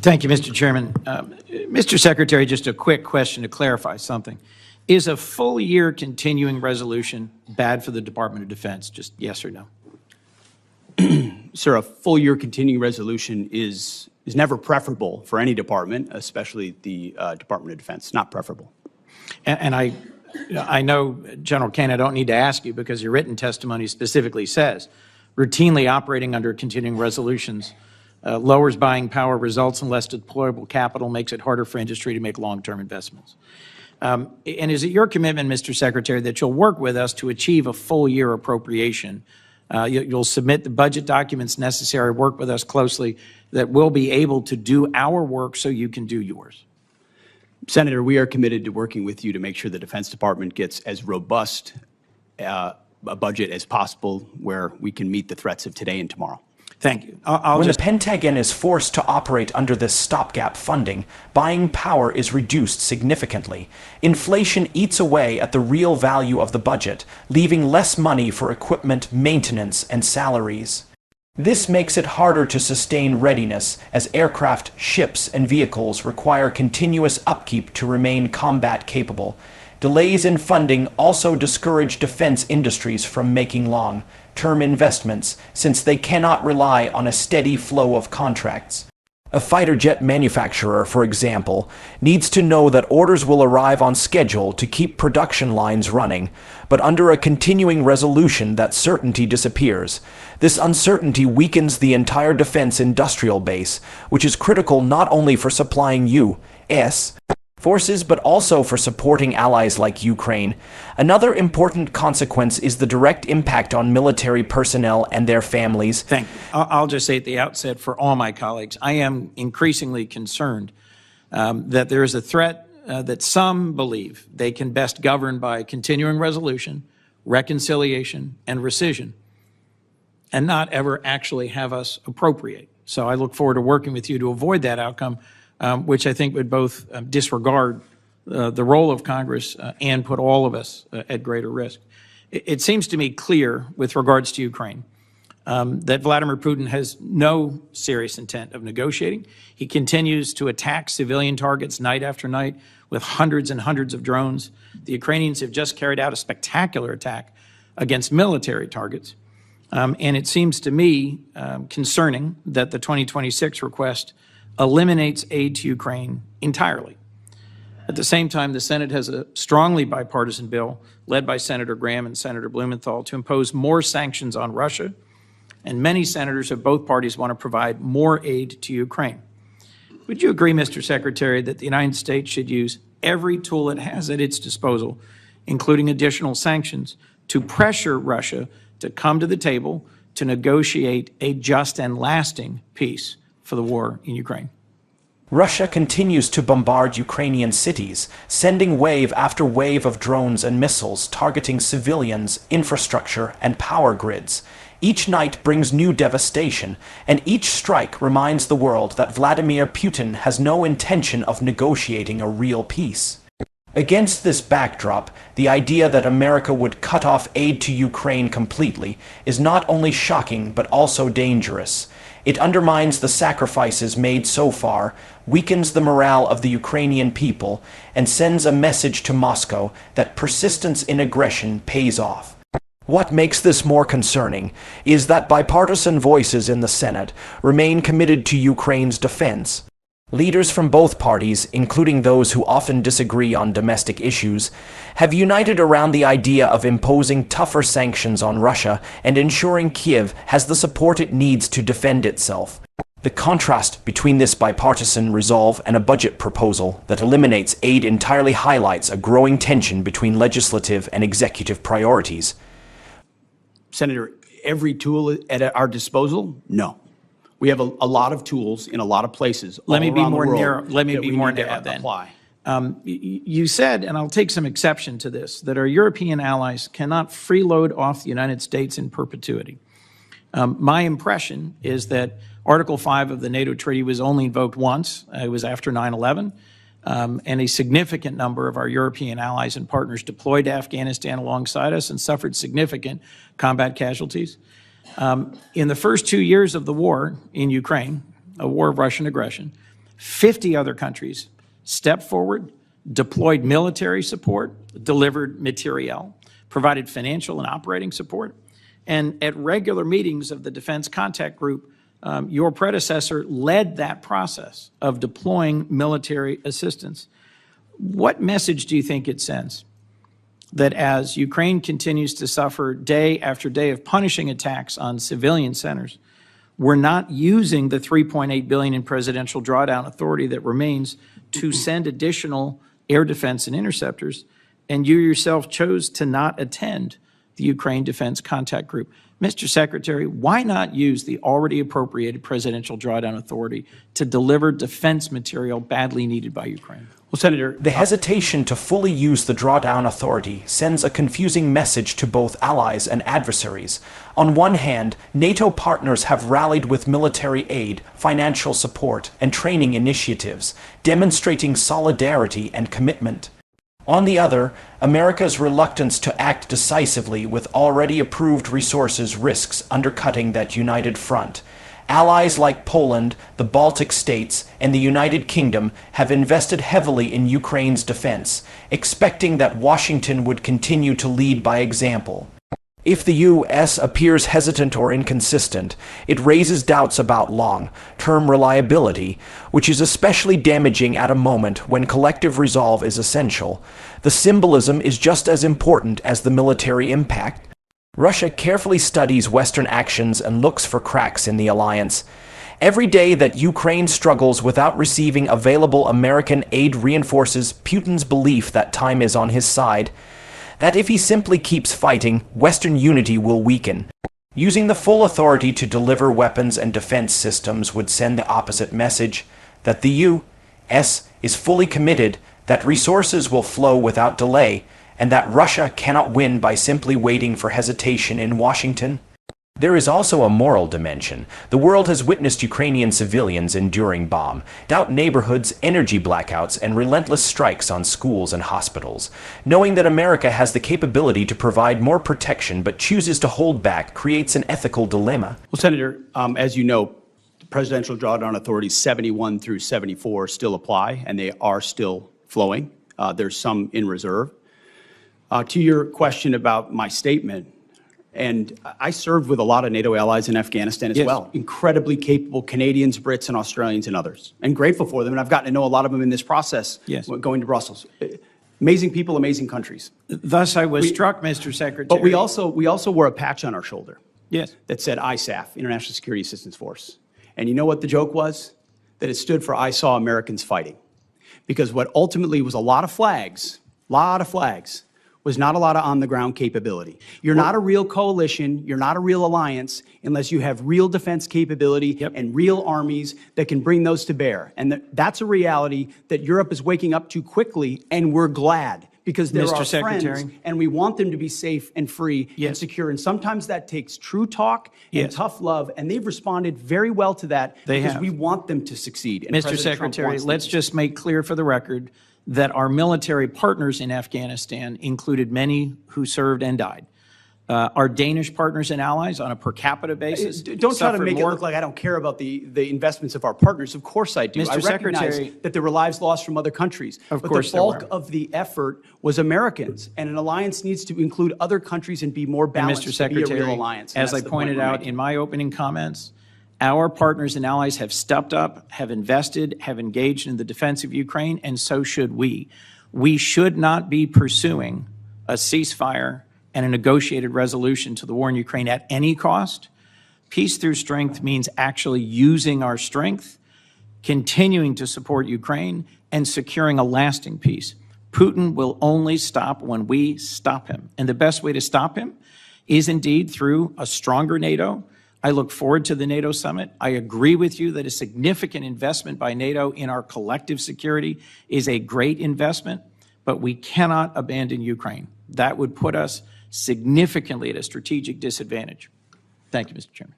Thank you, Mr. Chairman. Mr. Secretary, just a quick question to clarify something. Is a full year continuing resolution bad for the Department of Defense? Just yes or no? Sir, a full year continuing resolution is never preferable for any department, especially the Department of Defense. Not preferable. And I know, General Kane, I don't need to ask you because your written testimony specifically says routinely operating under continuing resolutions lowers buying power, results in less deployable capital, makes it harder for industry to make long-term investments. And is it your commitment, Mr. Secretary, that you'll work with us to achieve a full year appropriation? You'll submit the budget documents necessary, work with us closely, that we'll be able to do our work so you can do yours. Senator, we are committed to working with you to make sure the Defense Department gets as robust a budget as possible where we can meet the threats of today and tomorrow. Thank you. When the Pentagon is forced to operate under this stopgap funding, buying power is reduced significantly. Inflation eats away at the real value of the budget, leaving less money for equipment, maintenance, and salaries. This makes it harder to sustain readiness, as aircraft, ships, and vehicles require continuous upkeep to remain combat capable. Delays in funding also discourage defense industries from making long-term investments, since they cannot rely on a steady flow of contracts. A fighter jet manufacturer, for example, needs to know that orders will arrive on schedule to keep production lines running, but under a continuing resolution, that certainty disappears. This uncertainty weakens the entire defense industrial base, which is critical not only for supplying U.S. forces, but also for supporting allies like Ukraine. Another important consequence is the direct impact on military personnel and their families. Thank you. I'll just say at the outset for all my colleagues, I am increasingly concerned that there is a threat that some believe they can best govern by continuing resolution, reconciliation, and rescission, and not ever actually have us appropriate. So I look forward to working with you to avoid that outcome, which I think would both disregard the role of Congress and put all of us at greater risk. It seems to me clear with regards to Ukraine that Vladimir Putin has no serious intent of negotiating. He continues to attack civilian targets night after night with hundreds and hundreds of drones. The Ukrainians have just carried out a spectacular attack against military targets. And it seems to me concerning that the 2026 request eliminates aid to Ukraine entirely. At the same time, the Senate has a strongly bipartisan bill led by Senator Graham and Senator Blumenthal to impose more sanctions on Russia, and many senators of both parties want to provide more aid to Ukraine. Would you agree, Mr. Secretary, that the United States should use every tool it has at its disposal, including additional sanctions, to pressure Russia to come to the table to negotiate a just and lasting peace for the war in Ukraine? Russia continues to bombard Ukrainian cities, sending wave after wave of drones and missiles targeting civilians, infrastructure, and power grids. Each night brings new devastation, and each strike reminds the world that Vladimir Putin has no intention of negotiating a real peace. Against this backdrop, the idea that America would cut off aid to Ukraine completely is not only shocking but also dangerous. It undermines the sacrifices made so far, weakens the morale of the Ukrainian people, and sends a message to Moscow that persistence in aggression pays off. What makes this more concerning is that bipartisan voices in the Senate remain committed to Ukraine's defense. Leaders from both parties, including those who often disagree on domestic issues, have united around the idea of imposing tougher sanctions on Russia and ensuring Kiev has the support it needs to defend itself. The contrast between this bipartisan resolve and a budget proposal that eliminates aid entirely highlights a growing tension between legislative and executive priorities. Senator, every tool at our disposal? No. We have a lot of tools in a lot of places. Let me be more narrow. Let me be more narrow then. Apply. You said, and I'll take some exception to this, that our European allies cannot freeload off the United States in perpetuity. My impression is that Article 5 of the NATO treaty was only invoked once. It was after 9/11. And a significant number of our European allies and partners deployed to Afghanistan alongside us and suffered significant combat casualties. In the first 2 years of the war in Ukraine, a war of Russian aggression, 50 other countries stepped forward, deployed military support, delivered materiel, provided financial and operating support. And at regular meetings of the Defense Contact Group, your predecessor led that process of deploying military assistance. What message do you think it sends? That as Ukraine continues to suffer day after day of punishing attacks on civilian centers, we're not using the $3.8 billion in presidential drawdown authority that remains to send additional air defense and interceptors, and you yourself chose to not attend the Ukraine Defense Contact Group. Mr. Secretary, why not use the already appropriated presidential drawdown authority to deliver defense material badly needed by Ukraine? Well, Senator, The hesitation to fully use the drawdown authority sends a confusing message to both allies and adversaries. On one hand, NATO partners have rallied with military aid, financial support, and training initiatives, demonstrating solidarity and commitment. On the other, America's reluctance to act decisively with already approved resources risks undercutting that united front. Allies like Poland, the Baltic states, and the United Kingdom have invested heavily in Ukraine's defense, expecting that Washington would continue to lead by example. If the U.S. appears hesitant or inconsistent, it raises doubts about long-term reliability, which is especially damaging at a moment when collective resolve is essential. The symbolism is just as important as the military impact. Russia carefully studies Western actions and looks for cracks in the alliance. Every day that Ukraine struggles without receiving available American aid reinforces Putin's belief that time is on his side, that if he simply keeps fighting, Western unity will weaken. Using the full authority to deliver weapons and defense systems would send the opposite message, that the U.S. is fully committed, that resources will flow without delay, and that Russia cannot win by simply waiting for hesitation in Washington. There is also a moral dimension. The world has witnessed Ukrainian civilians enduring bombed-out neighborhoods, energy blackouts, and relentless strikes on schools and hospitals. Knowing that America has the capability to provide more protection but chooses to hold back creates an ethical dilemma. Well, Senator, as you know, the presidential drawdown authorities 71 through 74 still apply, and they are still flowing. There's some in reserve. To your question about my statement, and I served with a lot of NATO allies in Afghanistan as well. Incredibly capable Canadians, Brits, and Australians and others. And grateful for them. And I've gotten to know a lot of them in this process going to Brussels. Amazing people, amazing countries. Thus, I was struck, Mr. Secretary. But we also wore a patch on our shoulder that said ISAF, International Security Assistance Force. And you know what the joke was? That it stood for I Saw Americans Fighting. Because what ultimately was a lot of flags, was not a lot of on-the-ground capability. You're not a real coalition, you're not a real alliance, unless you have real defense capability and real armies that can bring those to bear. And that's a reality that Europe is waking up to quickly, and we're glad, because they're our friends, and we want them to be safe and free and secure. And sometimes that takes true talk and tough love, and they've responded very well to that because we want them to succeed. And Mr. Secretary, let's just make clear for the record that our military partners in Afghanistan included many who served and died. Our Danish partners and allies on a per capita basis don't try to make it look like I don't care about the investments of our partners. Of course I do. Mr. I recognize Secretary, that there were lives lost from other countries. Of course the bulk of the effort was Americans, and an alliance needs to include other countries and be more balanced. Mr. Secretary, to be a real alliance. as I pointed out in my opening comments, our partners and allies have stepped up, have invested, have engaged in the defense of Ukraine, and so should we. We should not be pursuing a ceasefire and a negotiated resolution to the war in Ukraine at any cost. Peace through strength means actually using our strength, continuing to support Ukraine, and securing a lasting peace. Putin will only stop when we stop him. And the best way to stop him is indeed through a stronger NATO. I look forward to the NATO summit. I agree with you that a significant investment by NATO in our collective security is a great investment, but we cannot abandon Ukraine. That would put us significantly at a strategic disadvantage. Thank you, Mr. Chairman.